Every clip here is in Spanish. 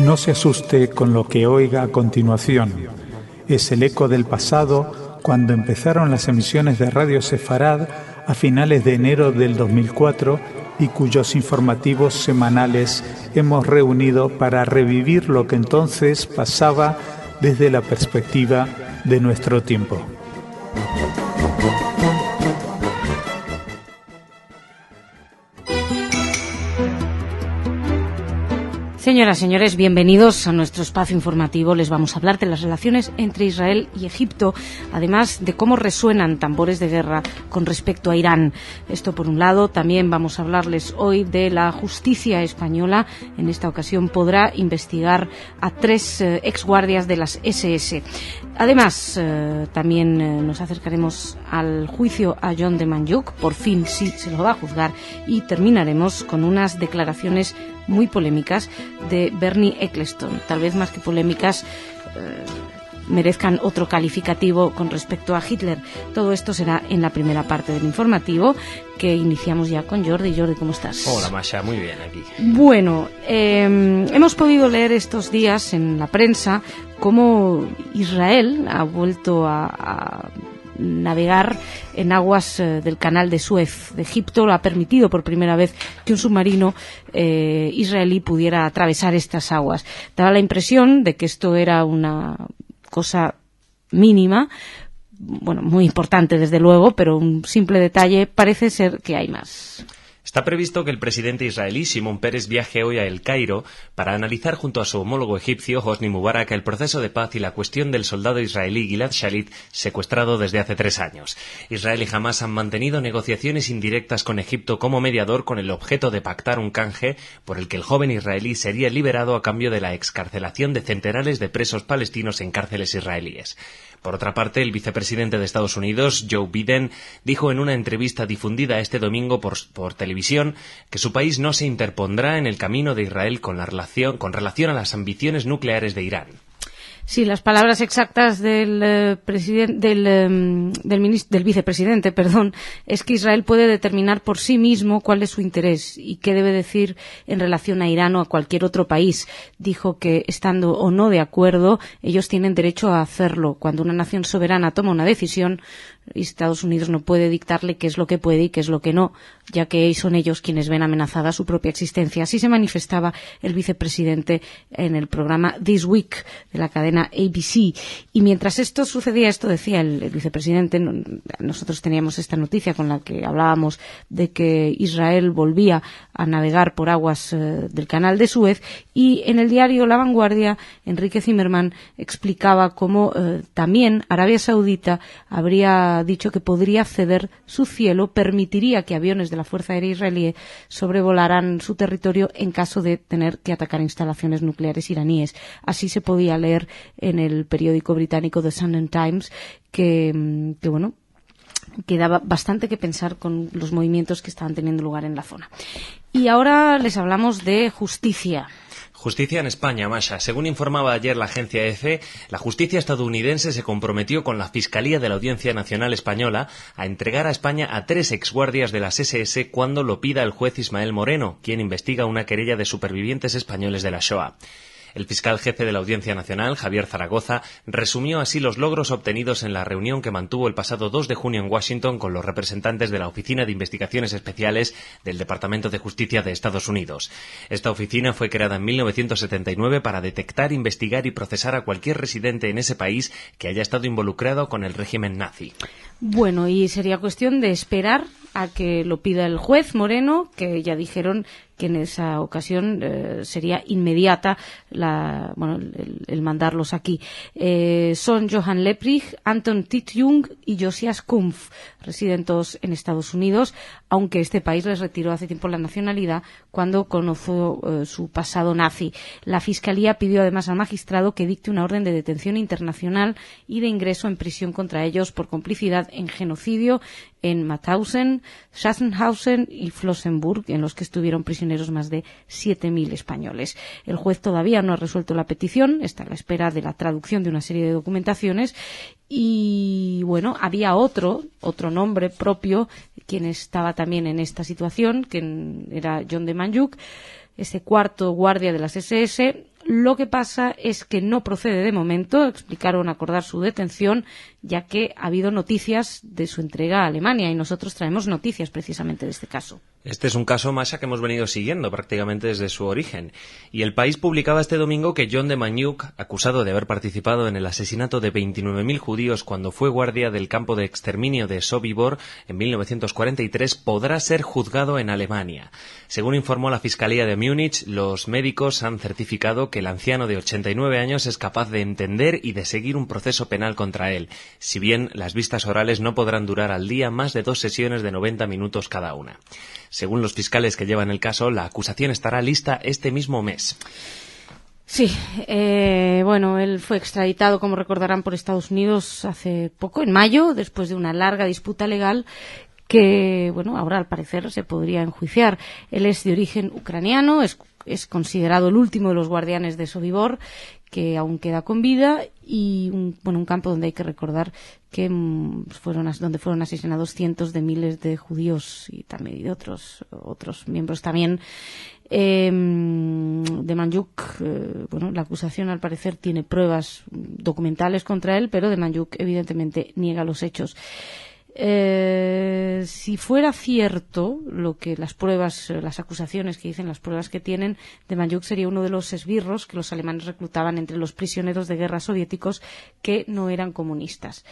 No se asuste con lo que oiga a continuación. Es el eco del pasado cuando empezaron las emisiones de Radio Sefarad a finales de enero del 2004 y cuyos informativos semanales hemos reunido para revivir lo que entonces pasaba desde la perspectiva de nuestro tiempo. Señoras, señores, bienvenidos a nuestro espacio informativo. Les vamos a hablar de las relaciones entre Israel y Egipto, además de cómo resuenan tambores de guerra con respecto a Irán. Esto por un lado. También vamos a hablarles hoy de la justicia española. En esta ocasión podrá investigar a 3 exguardias de las SS. Además, también nos acercaremos al juicio a John de Manjuk. Por fin sí se lo va a juzgar. Y terminaremos con unas declaraciones muy polémicas de Bernie Ecclestone. Tal vez más que polémicas, merezcan otro calificativo con respecto a Hitler. Todo esto será en la primera parte del informativo, que iniciamos ya con Jordi. Jordi, ¿cómo estás? Hola, Masha, muy bien aquí. Bueno, hemos podido leer estos días en la prensa cómo Israel ha vuelto a navegar en aguas del canal de Suez de Egipto. Lo ha permitido por primera vez que un submarino israelí pudiera atravesar estas aguas. Daba la impresión de que esto era una cosa mínima, bueno, muy importante desde luego, pero un simple detalle. Parece ser que hay más. Está previsto que el presidente israelí Shimon Peres viaje hoy a El Cairo para analizar junto a su homólogo egipcio Hosni Mubarak el proceso de paz y la cuestión del soldado israelí Gilad Shalit, secuestrado desde hace 3 años. Israel y Hamás han mantenido negociaciones indirectas con Egipto como mediador con el objeto de pactar un canje por el que el joven israelí sería liberado a cambio de la excarcelación de centenares de presos palestinos en cárceles israelíes. Por otra parte, el vicepresidente de Estados Unidos, Joe Biden, dijo en una entrevista difundida este domingo por televisión que su país no se interpondrá en el camino de Israel con relación a las ambiciones nucleares de Irán. Sí, las palabras exactas del vicepresidente, es que Israel puede determinar por sí mismo cuál es su interés y qué debe decir en relación a Irán o a cualquier otro país. Dijo que, estando o no de acuerdo, ellos tienen derecho a hacerlo. Cuando una nación soberana toma una decisión, Estados Unidos no puede dictarle qué es lo que puede y qué es lo que no, ya que son ellos quienes ven amenazada su propia existencia. Así se manifestaba el vicepresidente en el programa This Week de la cadena ABC. Y mientras esto sucedía, esto decía el vicepresidente, nosotros teníamos esta noticia con la que hablábamos de que Israel volvía a navegar por aguas del canal de Suez, y en el diario La Vanguardia, Enrique Zimmerman explicaba cómo también Arabia Saudita habría dicho que podría ceder su cielo, permitiría que aviones de la Fuerza Aérea Israelí sobrevolaran su territorio en caso de tener que atacar instalaciones nucleares iraníes. Así se podía leer en el periódico británico The Sunday Times, que daba bastante que pensar con los movimientos que estaban teniendo lugar en la zona. Y ahora les hablamos de justicia. Justicia en España, Masha. Según informaba ayer la agencia EFE, la justicia estadounidense se comprometió con la Fiscalía de la Audiencia Nacional Española a entregar a España a 3 exguardias de las SS cuando lo pida el juez Ismael Moreno, quien investiga una querella de supervivientes españoles de la Shoah. El fiscal jefe de la Audiencia Nacional, Javier Zaragoza, resumió así los logros obtenidos en la reunión que mantuvo el pasado 2 de junio en Washington con los representantes de la Oficina de Investigaciones Especiales del Departamento de Justicia de Estados Unidos. Esta oficina fue creada en 1979 para detectar, investigar y procesar a cualquier residente en ese país que haya estado involucrado con el régimen nazi. Bueno, y sería cuestión de esperar a que lo pida el juez Moreno, que ya dijeron que en esa ocasión sería inmediata el mandarlos aquí. Son Johan Leprig, Anton Titjung y Josias Kumpf, residen todos en Estados Unidos, aunque este país les retiró hace tiempo la nacionalidad cuando conoció su pasado nazi. La Fiscalía pidió además al magistrado que dicte una orden de detención internacional y de ingreso en prisión contra ellos por complicidad en genocidio en Mauthausen, Sachsenhausen y Flossenburg, en los que estuvieron prisioneros más de 7.000 españoles. El juez todavía no ha resuelto la petición, está a la espera de la traducción de una serie de documentaciones. Y bueno, había otro nombre propio, quien estaba también en esta situación, que era John de Manjuk, ese cuarto guardia de las SS, Lo que pasa es que no procede de momento, explicaron acordar su detención, ya que ha habido noticias de su entrega a Alemania y nosotros traemos noticias precisamente de este caso. Este es un caso, Masha, que hemos venido siguiendo prácticamente desde su origen. Y El País publicaba este domingo que John Demjanjuk, acusado de haber participado en el asesinato de 29.000 judíos cuando fue guardia del campo de exterminio de Sobibor en 1943, podrá ser juzgado en Alemania. Según informó la Fiscalía de Múnich, los médicos han certificado que el anciano de 89 años es capaz de entender y de seguir un proceso penal contra él, si bien las vistas orales no podrán durar al día más de 2 sesiones de 90 minutos cada una. Según los fiscales que llevan el caso, la acusación estará lista este mismo mes. Sí, bueno, él fue extraditado, como recordarán, por Estados Unidos hace poco, en mayo, después de una larga disputa legal que, bueno, ahora al parecer se podría enjuiciar. Él es de origen ucraniano, es considerado el último de los guardianes de Sobibor, que aún queda con vida, y un campo donde hay que recordar que donde fueron asesinados cientos de miles de judíos y también de otros miembros también. Demjanjuk, la acusación al parecer tiene pruebas documentales contra él, pero Demjanjuk evidentemente niega los hechos. Si fuera cierto lo que las acusaciones que dicen, las pruebas que tienen, Demjanjuk sería uno de los esbirros que los alemanes reclutaban entre los prisioneros de guerra soviéticos que no eran comunistas.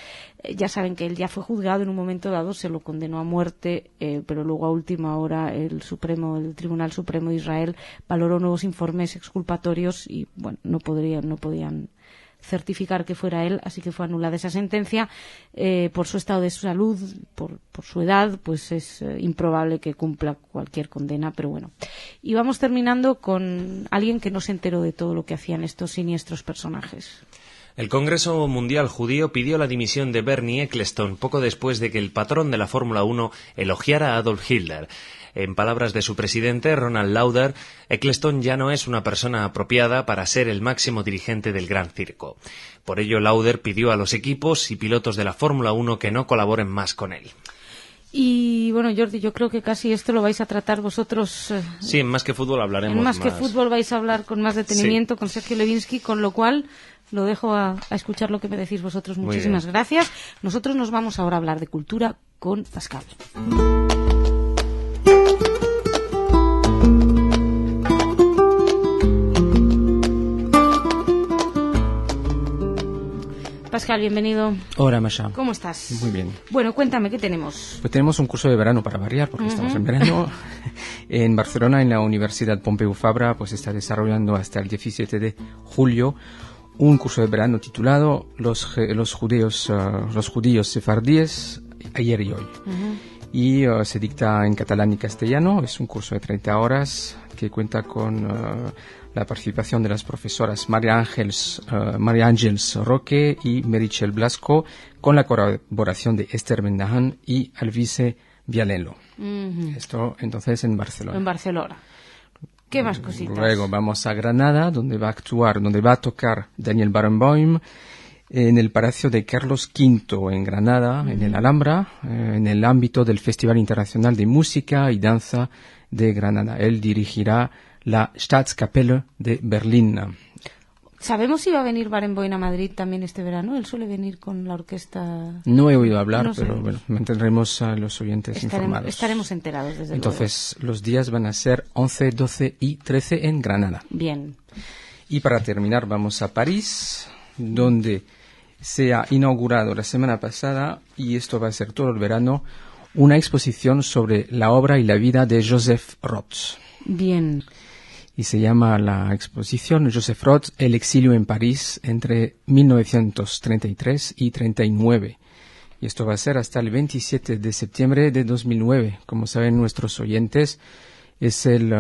Ya saben que él ya fue juzgado en un momento dado, se lo condenó a muerte, pero luego a última hora el Tribunal Supremo de Israel valoró nuevos informes exculpatorios y bueno, no podían certificar que fuera él, así que fue anulada esa sentencia. Por su estado de salud, por su edad, pues es improbable que cumpla cualquier condena, pero bueno. Y vamos terminando con alguien que no se enteró de todo lo que hacían estos siniestros personajes. El Congreso Mundial Judío pidió la dimisión de Bernie Ecclestone poco después de que el patrón de la Fórmula 1 elogiara a Adolf Hitler. En palabras de su presidente, Ronald Lauder, Ecclestone ya no es una persona apropiada para ser el máximo dirigente del Gran Circo. Por ello, Lauder pidió a los equipos y pilotos de la Fórmula 1 que no colaboren más con él. Y bueno, Jordi, yo creo que casi esto lo vais a tratar vosotros. Sí, en Más que Fútbol hablaremos más. En Más que Fútbol vais a hablar con más detenimiento, sí, con Sergio Levinsky, con lo cual lo dejo a escuchar lo que me decís vosotros. Muchísimas gracias. Nosotros nos vamos ahora a hablar de cultura con Pascal. Pascal, bienvenido. Hola, Masha. ¿Cómo estás? Muy bien. Bueno, cuéntame, ¿qué tenemos? Pues tenemos un curso de verano para variar, porque estamos en verano. En Barcelona, en la Universidad Pompeu Fabra, pues está desarrollando hasta el 17 de julio un curso de verano titulado Los judíos sefardíes, ayer y hoy. Y se dicta en catalán y castellano. Es un curso de 30 horas que cuenta con la participación de las profesoras María Ángeles Roque y Meritxell Blasco, con la colaboración de Esther Bendahan y Alvise Vialelo. Esto entonces en Barcelona. En Barcelona. ¿Qué más cositas? Luego vamos a Granada, donde va a tocar Daniel Barenboim en el Palacio de Carlos V en Granada, en el Alhambra, en el ámbito del Festival Internacional de Música y Danza de Granada. Él dirigirá la Staatskapelle de Berlín. ¿Sabemos si va a venir Barenboim a Madrid también este verano? Él suele venir con la orquesta. No he oído hablar, pero bueno, mantendremos a los oyentes informados. Estaremos enterados, desde Entonces, los días van a ser 11, 12 y 13 en Granada. Bien. Y para terminar, vamos a París, donde se ha inaugurado la semana pasada, y esto va a ser todo el verano, una exposición sobre la obra y la vida de Joseph Roth. Bien. Y se llama la exposición Joseph Roth, el exilio en París entre 1933 y 39. Y esto va a ser hasta el 27 de septiembre de 2009. Como saben nuestros oyentes, es el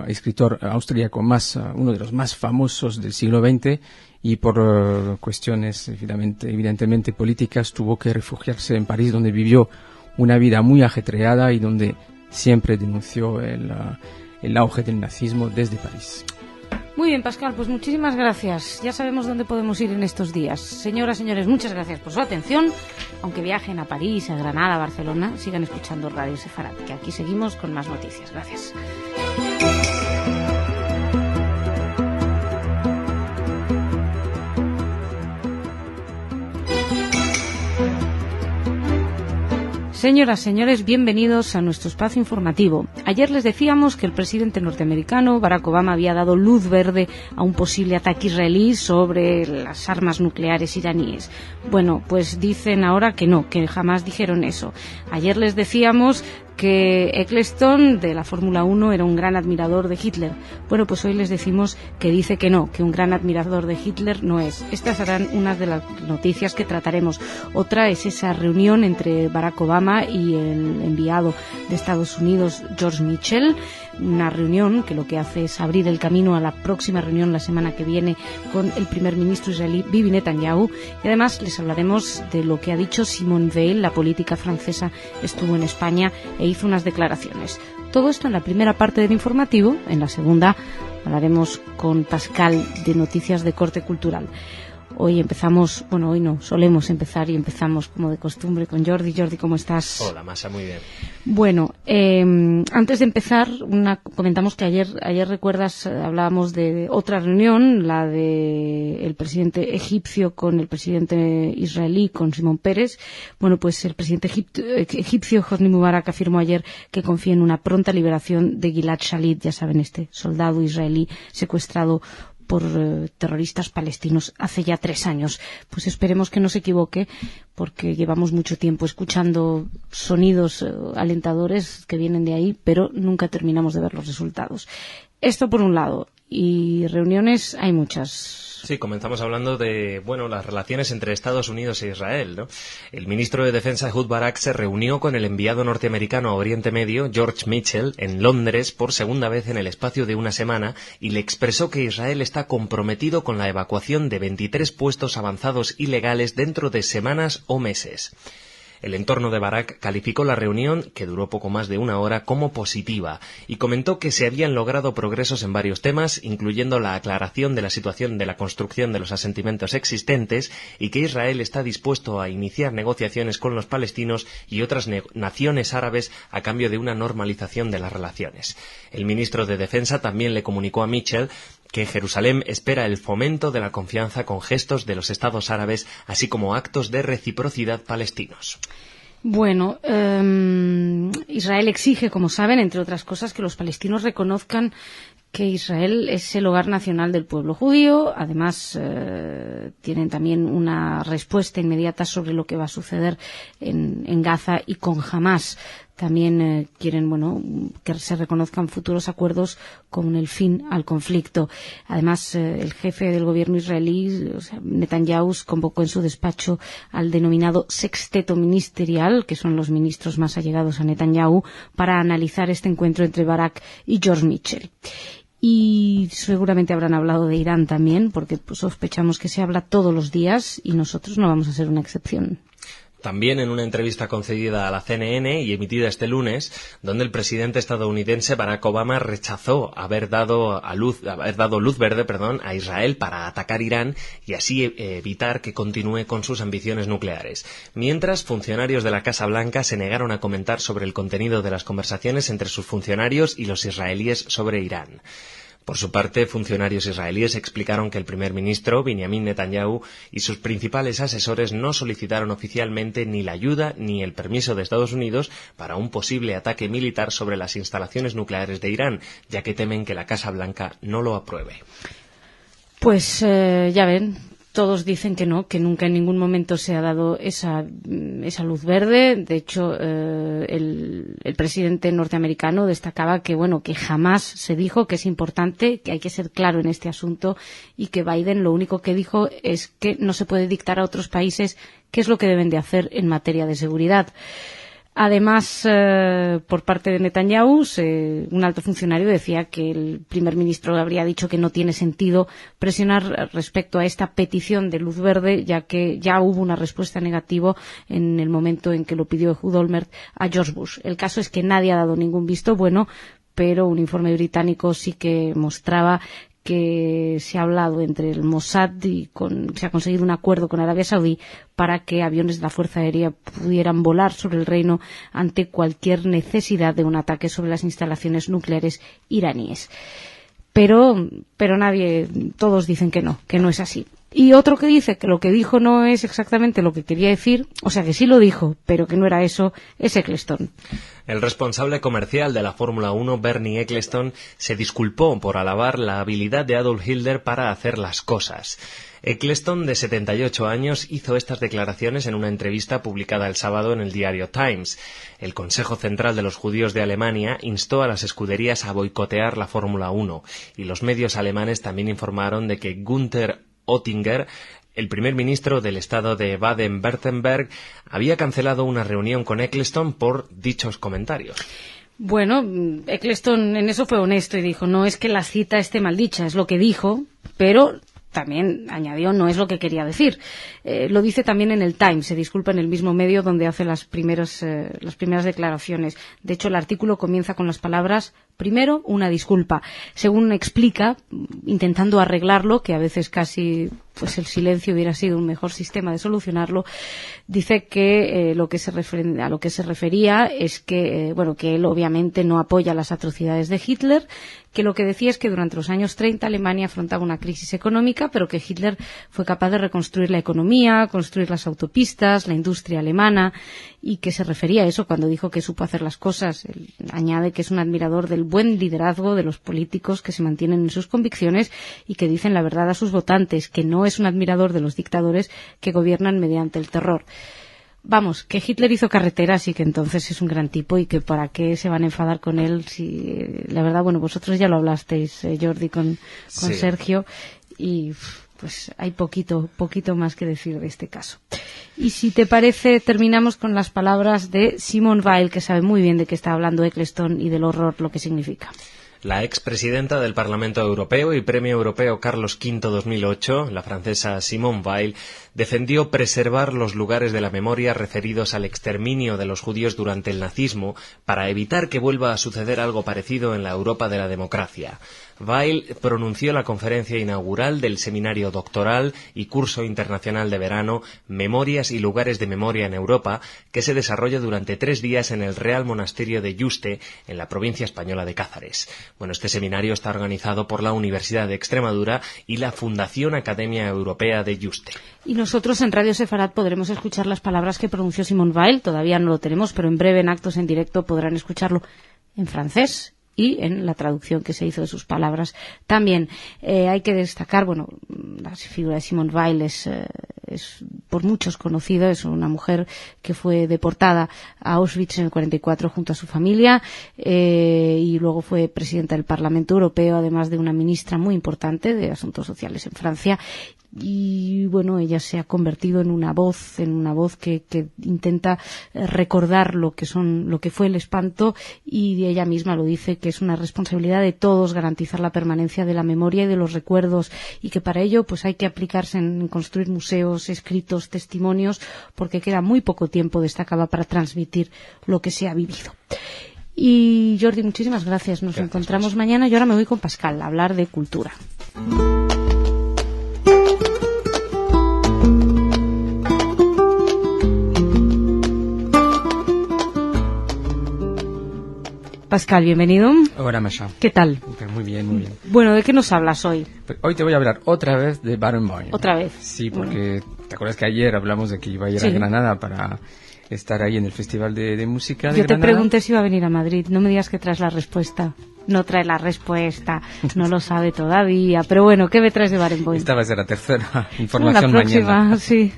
escritor austríaco uno de los más famosos del siglo XX, y por cuestiones evidentemente políticas tuvo que refugiarse en París, donde vivió una vida muy ajetreada y donde siempre denunció el auge del nazismo desde París. Muy bien, Pascal, pues muchísimas gracias. Ya sabemos dónde podemos ir en estos días. Señoras, señores, muchas gracias por su atención. Aunque viajen a París, a Granada, a Barcelona, sigan escuchando Radio Sefarad, que aquí seguimos con más noticias. Gracias. Señoras, señores, bienvenidos a nuestro espacio informativo. Ayer les decíamos que el presidente norteamericano, Barack Obama, había dado luz verde a un posible ataque israelí sobre las armas nucleares iraníes. Bueno, pues dicen ahora que no, que jamás dijeron eso. Ayer les decíamos que Eccleston, de la Fórmula 1, era un gran admirador de Hitler. Bueno, pues hoy les decimos que dice que no, que un gran admirador de Hitler no es. Estas serán unas de las noticias que trataremos. Otra es esa reunión entre Barack Obama y el enviado de Estados Unidos, George Mitchell, una reunión que lo que hace es abrir el camino a la próxima reunión la semana que viene con el primer ministro israelí Bibi Netanyahu, y además les hablaremos de lo que ha dicho Simone Veil, la política francesa, estuvo en España e hizo unas declaraciones. Todo esto en la primera parte del informativo. En la segunda hablaremos con Pascal de noticias de corte cultural. Hoy empezamos, bueno, hoy no, solemos empezar y empezamos como de costumbre con Jordi. Jordi, ¿cómo estás? Hola, Masha, muy bien. Bueno, antes de empezar, comentamos que ayer recuerdas, hablábamos de otra reunión, la de el presidente egipcio con el presidente israelí, con Shimon Peres. Bueno, pues el presidente egipcio, Hosni Mubarak, afirmó ayer que confía en una pronta liberación de Gilad Shalit, ya saben, este soldado israelí secuestrado por terroristas palestinos hace ya 3 años. Pues esperemos que no se equivoque, porque llevamos mucho tiempo escuchando sonidos alentadores que vienen de ahí, pero nunca terminamos de ver los resultados. Esto por un lado. Y reuniones hay muchas. Sí, comenzamos hablando de, las relaciones entre Estados Unidos e Israel, ¿no? El ministro de Defensa, Ehud Barak, se reunió con el enviado norteamericano a Oriente Medio, George Mitchell, en Londres por segunda vez en el espacio de una semana, y le expresó que Israel está comprometido con la evacuación de 23 puestos avanzados ilegales dentro de semanas o meses. El entorno de Barak calificó la reunión, que duró poco más de 1 hora, como positiva y comentó que se habían logrado progresos en varios temas, incluyendo la aclaración de la situación de la construcción de los asentamientos existentes, y que Israel está dispuesto a iniciar negociaciones con los palestinos y otras naciones árabes a cambio de una normalización de las relaciones. El ministro de Defensa también le comunicó a Mitchell que Jerusalén espera el fomento de la confianza con gestos de los estados árabes, así como actos de reciprocidad palestinos. Bueno, Israel exige, como saben, entre otras cosas, que los palestinos reconozcan que Israel es el hogar nacional del pueblo judío. Además, tienen también una respuesta inmediata sobre lo que va a suceder en Gaza y con Hamás. También quieren, que se reconozcan futuros acuerdos con el fin al conflicto. Además, el jefe del gobierno israelí, Netanyahu, convocó en su despacho al denominado sexteto ministerial, que son los ministros más allegados a Netanyahu, para analizar este encuentro entre Barak y George Mitchell. Y seguramente habrán hablado de Irán también, porque sospechamos que se habla todos los días y nosotros no vamos a ser una excepción. También en una entrevista concedida a la CNN y emitida este lunes, donde el presidente estadounidense Barack Obama rechazó haber dado luz verde a Israel para atacar Irán y así evitar que continúe con sus ambiciones nucleares. Mientras, funcionarios de la Casa Blanca se negaron a comentar sobre el contenido de las conversaciones entre sus funcionarios y los israelíes sobre Irán. Por su parte, funcionarios israelíes explicaron que el primer ministro, Benjamin Netanyahu, y sus principales asesores no solicitaron oficialmente ni la ayuda ni el permiso de Estados Unidos para un posible ataque militar sobre las instalaciones nucleares de Irán, ya que temen que la Casa Blanca no lo apruebe. Pues ya ven. Todos dicen que no, que nunca en ningún momento se ha dado esa luz verde. De hecho, el presidente norteamericano destacaba que jamás se dijo, que es importante, que hay que ser claro en este asunto, y que Biden lo único que dijo es que no se puede dictar a otros países qué es lo que deben de hacer en materia de seguridad. Además, por parte de Netanyahu, un alto funcionario decía que el primer ministro habría dicho que no tiene sentido presionar respecto a esta petición de luz verde, ya que ya hubo una respuesta negativa en el momento en que lo pidió Ehud Olmert a George Bush. El caso es que nadie ha dado ningún visto bueno, pero un informe británico sí que mostraba que se ha hablado entre el Mossad y se ha conseguido un acuerdo con Arabia Saudí para que aviones de la Fuerza Aérea pudieran volar sobre el reino ante cualquier necesidad de un ataque sobre las instalaciones nucleares iraníes. Pero todos dicen que no es así. Y otro que dice que lo que dijo no es exactamente lo que quería decir, o sea que sí lo dijo, pero que no era eso, es Ecclestone. El responsable comercial de la Fórmula 1, Bernie Ecclestone, se disculpó por alabar la habilidad de Adolf Hitler para hacer las cosas. Ecclestone, de 78 años, hizo estas declaraciones en una entrevista publicada el sábado en el diario Times. El Consejo Central de los Judíos de Alemania instó a las escuderías a boicotear la Fórmula 1, y los medios alemanes también informaron de que Günther Oettinger, el primer ministro del estado de Baden-Württemberg, había cancelado una reunión con Ecclestone por dichos comentarios. Bueno, Ecclestone en eso fue honesto y dijo, no es que la cita esté mal dicha, es lo que dijo, pero también añadió, no es lo que quería decir. Lo dice también en el Times, se disculpa en el mismo medio donde hace las primeras declaraciones. De hecho, el artículo comienza con las palabras, primero, una disculpa. Según explica, intentando arreglarlo, que a veces casi pues el silencio hubiera sido un mejor sistema de solucionarlo, dice que a lo que se refería es que, que él obviamente no apoya las atrocidades de Hitler, que lo que decía es que durante los años 30 Alemania afrontaba una crisis económica, pero que Hitler fue capaz de reconstruir la economía, construir las autopistas, la industria alemana, y que se refería a eso cuando dijo que supo hacer las cosas. Él añade que es un admirador del buen liderazgo de los políticos que se mantienen en sus convicciones y que dicen la verdad a sus votantes, que no es un admirador de los dictadores que gobiernan mediante el terror. Vamos, que Hitler hizo carreteras y que entonces es un gran tipo y que para qué se van a enfadar con él si, la verdad, vosotros ya lo hablasteis, Jordi, con sí. Sergio, y pues hay poquito más que decir de este caso. Y si te parece, terminamos con las palabras de Simone Weil, que sabe muy bien de qué está hablando Ecclestone y del horror lo que significa. La expresidenta del Parlamento Europeo y Premio Europeo Carlos V 2008, la francesa Simone Weil, defendió preservar los lugares de la memoria referidos al exterminio de los judíos durante el nazismo para evitar que vuelva a suceder algo parecido en la Europa de la democracia. Weil pronunció la conferencia inaugural del seminario doctoral y curso internacional de verano Memorias y lugares de memoria en Europa, que se desarrolla durante 3 días en el Real Monasterio de Yuste, en la provincia española de Cáceres. Este seminario está organizado por la Universidad de Extremadura y la Fundación Academia Europea de Yuste. Y nosotros en Radio Sefarad podremos escuchar las palabras que pronunció Simone Weil, todavía no lo tenemos, pero en breve en actos en directo podrán escucharlo en francés y en la traducción que se hizo de sus palabras. También hay que destacar, la figura de Simone Weil es por muchos conocida, es una mujer que fue deportada a Auschwitz en el 44 junto a su familia y luego fue presidenta del Parlamento Europeo, además de una ministra muy importante de Asuntos Sociales en Francia. Y ella se ha convertido en una voz que intenta recordar lo que fue el espanto, y ella misma lo dice, que es una responsabilidad de todos garantizar la permanencia de la memoria y de los recuerdos, y que para ello pues hay que aplicarse en construir museos, escritos, testimonios, porque queda muy poco tiempo de esta cava para transmitir lo que se ha vivido. Y Jordi, muchísimas gracias. Nos encontramos mañana. Yo ahora me voy con Pascal a hablar de cultura. Pascal, bienvenido. Hola, Masha. ¿Qué tal? Muy bien, muy bien. Bueno, ¿de qué nos hablas hoy? Hoy te voy a hablar otra vez de Barenboim. ¿Otra vez? Sí, porque ¿te acuerdas que ayer hablamos de que iba a ir a Granada para estar ahí en el Festival de Música de Granada? Yo te pregunté si iba a venir a Madrid. No me digas que traes la respuesta. No trae la respuesta, no lo sabe todavía. Pero bueno, ¿qué me traes de Barenboim? Esta va a ser la tercera información la próxima, mañana. Sí.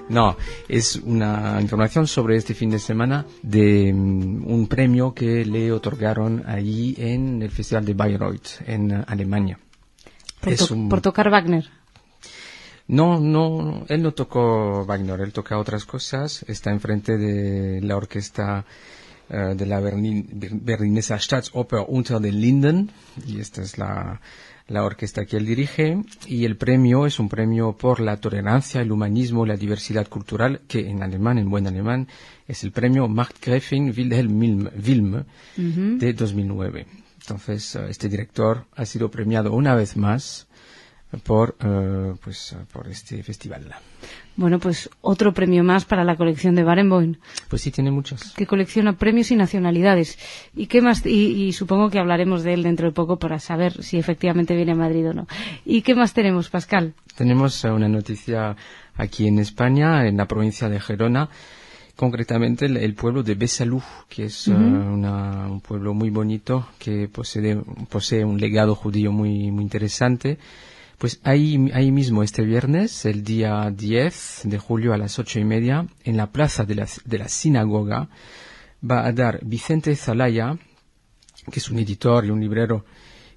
No, es una información sobre este fin de semana de un premio que le otorgaron allí en el Festival de Bayreuth, en Alemania. ¿Por tocar Wagner? No, él no tocó Wagner, él toca otras cosas. Está enfrente de la orquesta de la Berlinesa Staatsoper unter den Linden, y esta es la orquesta que él dirige, y el premio es un premio por la tolerancia, el humanismo, la diversidad cultural, que en alemán, en buen alemán, es el premio Markgräfin Wilhelm Wilm de 2009. Entonces, este director ha sido premiado una vez más por este festival. Bueno, pues otro premio más para la colección de Barenboim. Pues sí, tiene muchos. Que colecciona premios y nacionalidades. ¿Y qué más? Y supongo que hablaremos de él dentro de poco para saber si efectivamente viene a Madrid o no. ¿Y qué más tenemos, Pascal? Tenemos una noticia aquí en España, en la provincia de Gerona, concretamente el pueblo de Besalú, que es un pueblo muy bonito que posee un legado judío muy, muy interesante. Pues ahí mismo, este viernes, el día 10 de julio a las 8:30, en la plaza de la sinagoga, va a dar Vicente Zalaya, que es un editor y un librero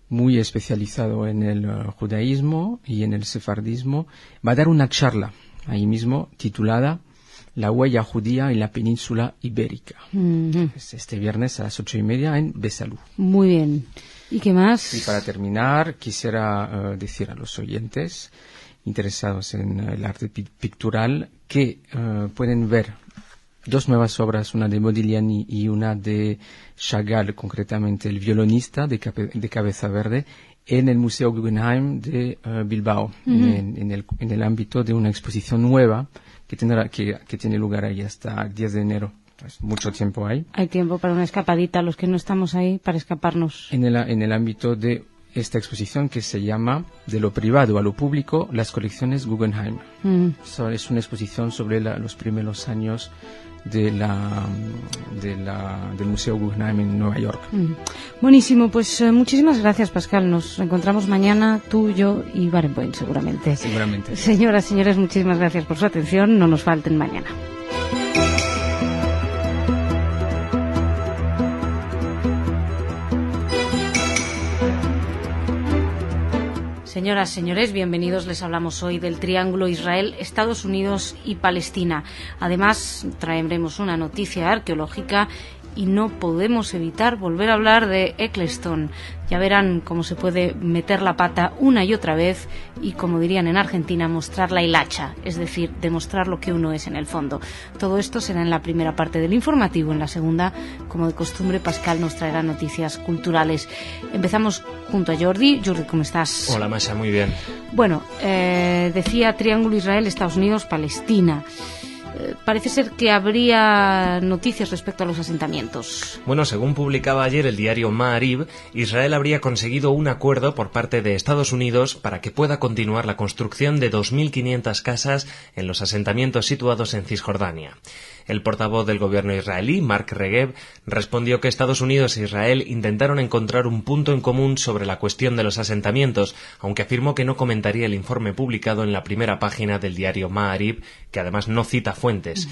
muy especializado en el judaísmo y en el sefardismo, va a dar una charla ahí mismo titulada La huella judía en la península ibérica. Este viernes a las 8:30 en Besalú. Muy bien. ¿Y qué más? Y para terminar, quisiera decir a los oyentes interesados en el arte pictural que pueden ver dos nuevas obras, una de Modigliani y una de Chagall, concretamente El violonista de Cabeza Verde, en el Museo Guggenheim de Bilbao, en el ámbito de una exposición nueva que tiene lugar ahí hasta el 10 de enero. Pues mucho tiempo hay. Hay tiempo para una escapadita, los que no estamos ahí, para escaparnos. En el ámbito de esta exposición que se llama De lo privado a lo público, las colecciones Guggenheim. Es una exposición sobre los primeros años del Museo Guggenheim en Nueva York. Buenísimo, pues muchísimas gracias, Pascal. Nos encontramos mañana, tú, yo y Barenboim, seguramente. Seguramente. Señoras, señores, muchísimas gracias por su atención. No nos falten mañana. Señoras, señores, bienvenidos. Les hablamos hoy del triángulo Israel, Estados Unidos y Palestina. Además, traeremos una noticia arqueológica y no podemos evitar volver a hablar de Eccleston. Ya verán cómo se puede meter la pata una y otra vez y, como dirían en Argentina, mostrar la hilacha, es decir, demostrar lo que uno es en el fondo. Todo esto será en la primera parte del informativo. En la segunda, como de costumbre, Pascal nos traerá noticias culturales. Empezamos junto a Jordi. Jordi, ¿cómo estás? Hola, Masha, muy bien. Bueno, decía triángulo Israel, Estados Unidos, Palestina. Parece ser que habría noticias respecto a los asentamientos. Bueno, según publicaba ayer el diario Ma'ariv, Israel habría conseguido un acuerdo por parte de Estados Unidos para que pueda continuar la construcción de 2.500 casas en los asentamientos situados en Cisjordania. El portavoz del gobierno israelí, Mark Regev, respondió que Estados Unidos e Israel intentaron encontrar un punto en común sobre la cuestión de los asentamientos, aunque afirmó que no comentaría el informe publicado en la primera página del diario Ma'ariv, que además no cita fuentes.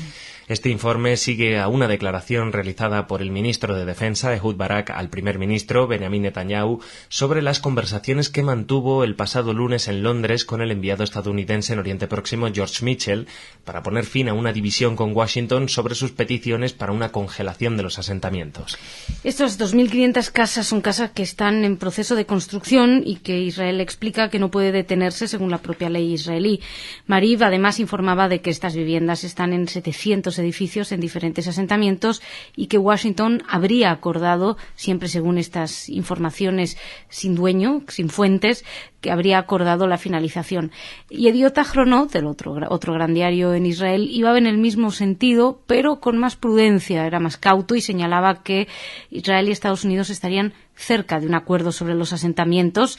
Este informe sigue a una declaración realizada por el ministro de Defensa, Ehud Barak, al primer ministro, Benjamin Netanyahu, sobre las conversaciones que mantuvo el pasado lunes en Londres con el enviado estadounidense en Oriente Próximo, George Mitchell, para poner fin a una división con Washington sobre sus peticiones para una congelación de los asentamientos. Estas 2.500 casas son casas que están en proceso de construcción y que Israel explica que no puede detenerse según la propia ley israelí. Ma'ariv además informaba de que estas viviendas están en 700 edificios en diferentes asentamientos y que Washington habría acordado, siempre según estas informaciones sin dueño, sin fuentes, que habría acordado la finalización. Y Yediot Ahronot, el otro gran diario en Israel, iba en el mismo sentido, pero con más prudencia, era más cauto y señalaba que Israel y Estados Unidos estarían cerca de un acuerdo sobre los asentamientos.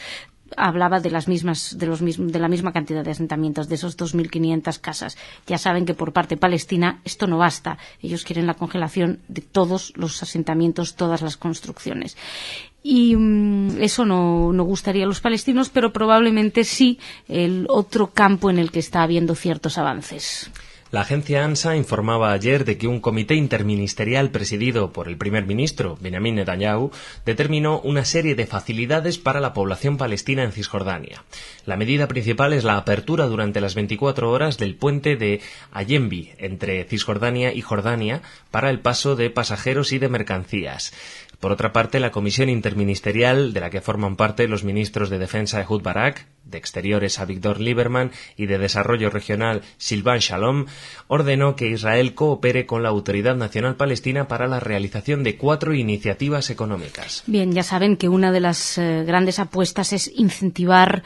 Hablaba de la misma cantidad de asentamientos, de esos 2.500 casas. Ya saben que por parte palestina esto no basta. Ellos quieren la congelación de todos los asentamientos, todas las construcciones. Y eso no gustaría a los palestinos, pero probablemente sí el otro campo en el que está habiendo ciertos avances. La agencia ANSA informaba ayer de que un comité interministerial presidido por el primer ministro, Benjamin Netanyahu, determinó una serie de facilidades para la población palestina en Cisjordania. La medida principal es la apertura durante las 24 horas del puente de Allenby, entre Cisjordania y Jordania, para el paso de pasajeros y de mercancías. Por otra parte, la comisión interministerial, de la que forman parte los ministros de Defensa Ehud Barak, de Exteriores Avigdor Lieberman y de Desarrollo Regional Silvan Shalom, ordenó que Israel coopere con la Autoridad Nacional Palestina para la realización de 4 iniciativas económicas. Bien, ya saben que una de las grandes apuestas es incentivar,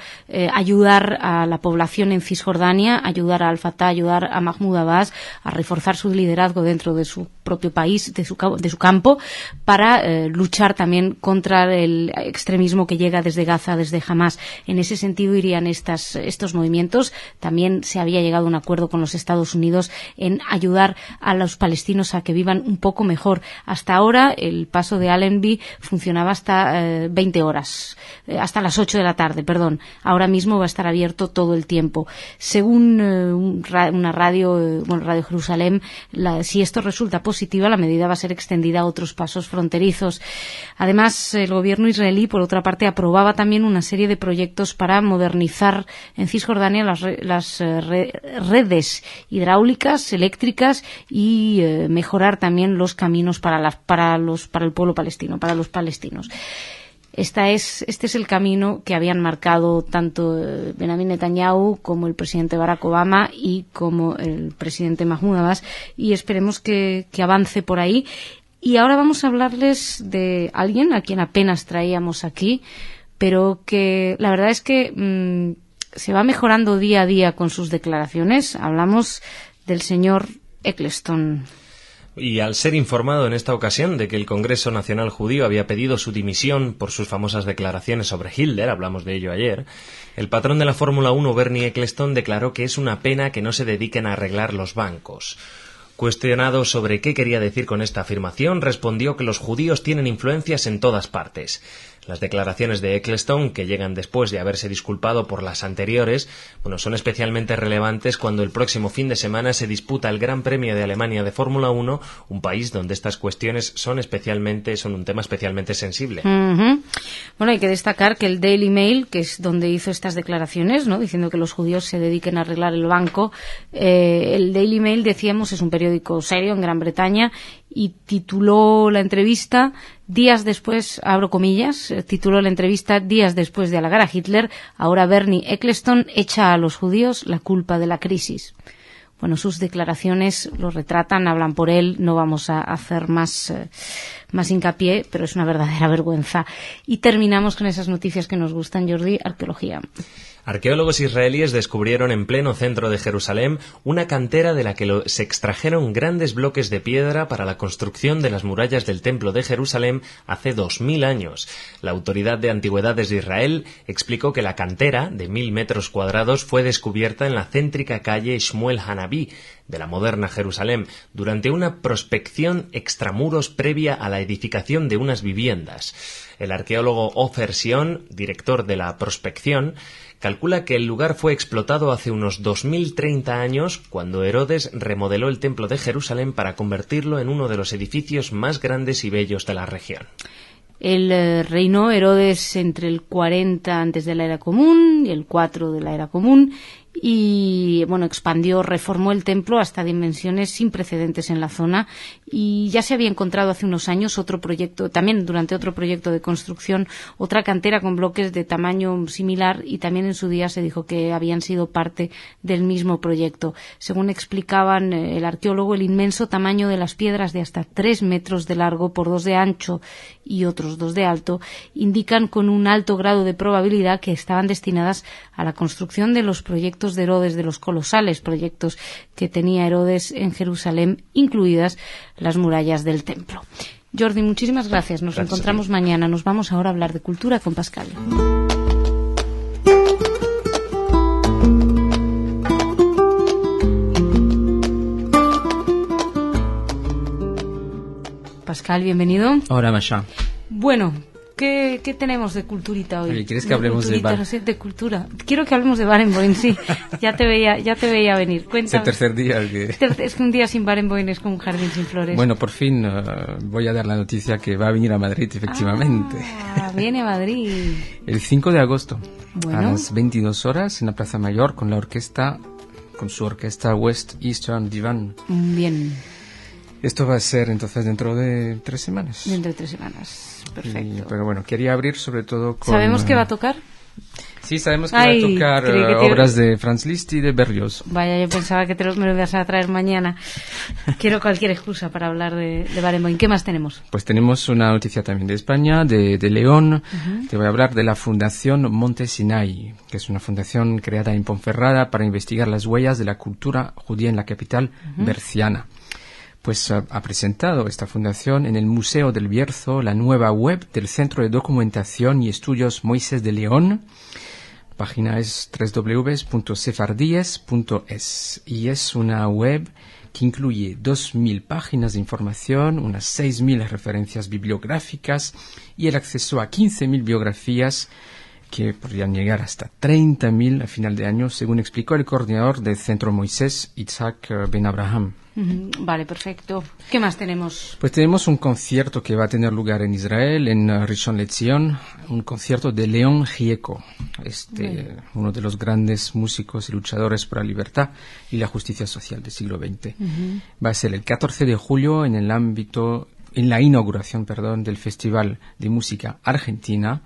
ayudar a la población en Cisjordania, ayudar a Al-Fatah, ayudar a Mahmoud Abbas a reforzar su liderazgo dentro de su propio país, de su campo, para luchar también contra el extremismo que llega desde Gaza, desde Hamás. En ese sentido irían estos movimientos. También se había llegado a un acuerdo con los Estados Unidos en ayudar a los palestinos a que vivan un poco mejor. Hasta ahora el paso de Allenby funcionaba hasta 20 horas, hasta las 8 de la tarde, perdón. Ahora mismo va a estar abierto todo el tiempo. Según una Radio Jerusalén, si esto resulta positiva, la medida va a ser extendida a otros pasos fronterizos. Además, el gobierno israelí, por otra parte, aprobaba también una serie de proyectos para modernizar en Cisjordania las redes hidráulicas, eléctricas y mejorar también los caminos para el pueblo palestino, para los palestinos. Este es el camino que habían marcado tanto Benjamin Netanyahu como el presidente Barack Obama y como el presidente Mahmoud Abbas, y esperemos que avance por ahí. Y ahora vamos a hablarles de alguien a quien apenas traíamos aquí, pero que la verdad es que se va mejorando día a día con sus declaraciones. Hablamos del señor Eccleston. Y al ser informado en esta ocasión de que el Congreso Nacional Judío había pedido su dimisión por sus famosas declaraciones sobre Hitler, hablamos de ello ayer, el patrón de la Fórmula 1, Bernie Eccleston, declaró que es una pena que no se dediquen a arreglar los bancos. Cuestionado sobre qué quería decir con esta afirmación, respondió que los judíos tienen influencias en todas partes. Las declaraciones de Eccleston, que llegan después de haberse disculpado por las anteriores, son especialmente relevantes cuando el próximo fin de semana se disputa el Gran Premio de Alemania de Fórmula 1, un país donde estas cuestiones son un tema especialmente sensible. Uh-huh. Bueno, hay que destacar que el Daily Mail, que es donde hizo estas declaraciones, ¿no?, diciendo que los judíos se dediquen a arreglar el banco, el Daily Mail, decíamos, es un periódico serio en Gran Bretaña, y tituló la entrevista días después, abro comillas, tituló la entrevista días después de halagar a Hitler, ahora Bernie Eccleston echa a los judíos la culpa de la crisis. Bueno, sus declaraciones lo retratan, hablan por él, no vamos a hacer más hincapié, pero es una verdadera vergüenza. Y terminamos con esas noticias que nos gustan, Jordi, arqueología. Arqueólogos israelíes descubrieron en pleno centro de Jerusalén una cantera de la que se extrajeron grandes bloques de piedra para la construcción de las murallas del Templo de Jerusalén hace 2000 años. La Autoridad de Antigüedades de Israel explicó que la cantera, de 1000 metros cuadrados, fue descubierta en la céntrica calle Shmuel Hanaví de la moderna Jerusalén durante una prospección extramuros previa a la edificación de unas viviendas. El arqueólogo Ofer Sion, director de la prospección, calcula que el lugar fue explotado hace unos 2030 años, cuando Herodes remodeló el Templo de Jerusalén para convertirlo en uno de los edificios más grandes y bellos de la región. El reinó Herodes entre el 40 antes de la era común y el 4 de la era común, y expandió, reformó el templo hasta dimensiones sin precedentes en la zona, y ya se había encontrado hace unos años durante otro proyecto de construcción, otra cantera con bloques de tamaño similar, y también en su día se dijo que habían sido parte del mismo proyecto. Según explicaban el arqueólogo, el inmenso tamaño de las piedras, de hasta 3 metros de largo por 2 de ancho y otros 2 de alto, indican con un alto grado de probabilidad que estaban destinadas a la construcción de los proyectos de Herodes, de los colosales proyectos que tenía Herodes en Jerusalén, incluidas las murallas del templo. Jordi, muchísimas gracias. Nos encontramos mañana. Nos vamos ahora a hablar de cultura con Pascal. Pascal, bienvenido. Hola, Masha. Bueno, ¿qué tenemos de culturita hoy? ¿Quieres que hablemos de bar? De cultura. Quiero que hablemos de Barenboim, sí. Ya te veía venir. Cuéntame. Es el tercer día. Es que un día sin Barenboim es como un jardín sin flores. Bueno, por fin voy a dar la noticia que va a venir a Madrid, efectivamente. Viene a Madrid. El 5 de agosto, bueno, a las 22 horas, en la Plaza Mayor, con su orquesta West Eastern Divan. Bien. Esto va a ser entonces dentro de 3 semanas. Dentro de 3 semanas, perfecto. Pero bueno, quería abrir sobre todo con... ¿Sabemos qué va a tocar? Sí, sabemos que va a tocar obras de Franz Liszt y de Berlioz. Vaya, yo pensaba que me lo ibas a traer mañana. Quiero cualquier excusa para hablar de Barenboim. ¿Qué más tenemos? Pues tenemos una noticia también de España, de León. Te voy a hablar de la Fundación Monte Sinai, que es una fundación creada en Ponferrada para investigar las huellas de la cultura judía en la capital berciana. Pues ha presentado esta fundación en el Museo del Bierzo la nueva web del Centro de Documentación y Estudios Moisés de León. La página es www.sefardíes.es y es una web que incluye 2.000 páginas de información, unas 6.000 referencias bibliográficas y el acceso a 15.000 biografías que podrían llegar hasta 30.000 a final de año, según explicó el coordinador del Centro Moisés, Itzhak Ben Abraham. Vale, perfecto. ¿Qué más tenemos? Pues tenemos un concierto que va a tener lugar en Israel, en Rishon LeZion, un concierto de León Gieco, uno de los grandes músicos y luchadores por la libertad y la justicia social del siglo XX. Va a ser el 14 de julio en la inauguración, del Festival de Música Argentina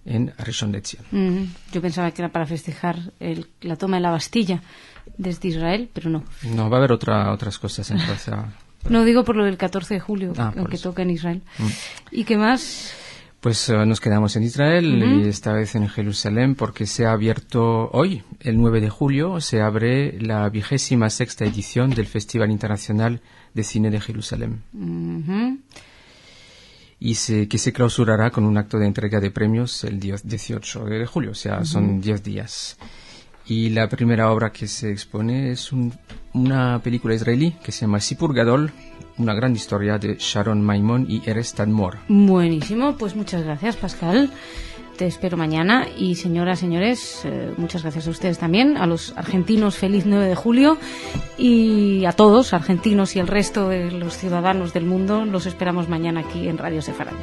en Rishon LeZion. Yo pensaba que era para festejar la toma de la Bastilla desde Israel, pero no. No, va a haber otras cosas en Francia. No, digo por lo del 14 de julio, aunque eso. toca en Israel. ¿Y qué más? Pues nos quedamos en Israel y esta vez en Jerusalén porque se ha abierto hoy, el 9 de julio, se abre la 26ª edición del Festival Internacional de Cine de Jerusalén. Y que se clausurará con un acto de entrega de premios el 18 de julio, o sea, son 10 días. Y la primera obra que se expone es una película israelí que se llama Sipur Gadol, una gran historia de Sharon Maimon y Erez Tadmor. Buenísimo, pues muchas gracias, Pascal. Te espero mañana y señoras, señores, muchas gracias a ustedes también, a los argentinos, feliz 9 de julio y a todos, argentinos y el resto de los ciudadanos del mundo, los esperamos mañana aquí en Radio Sefarad.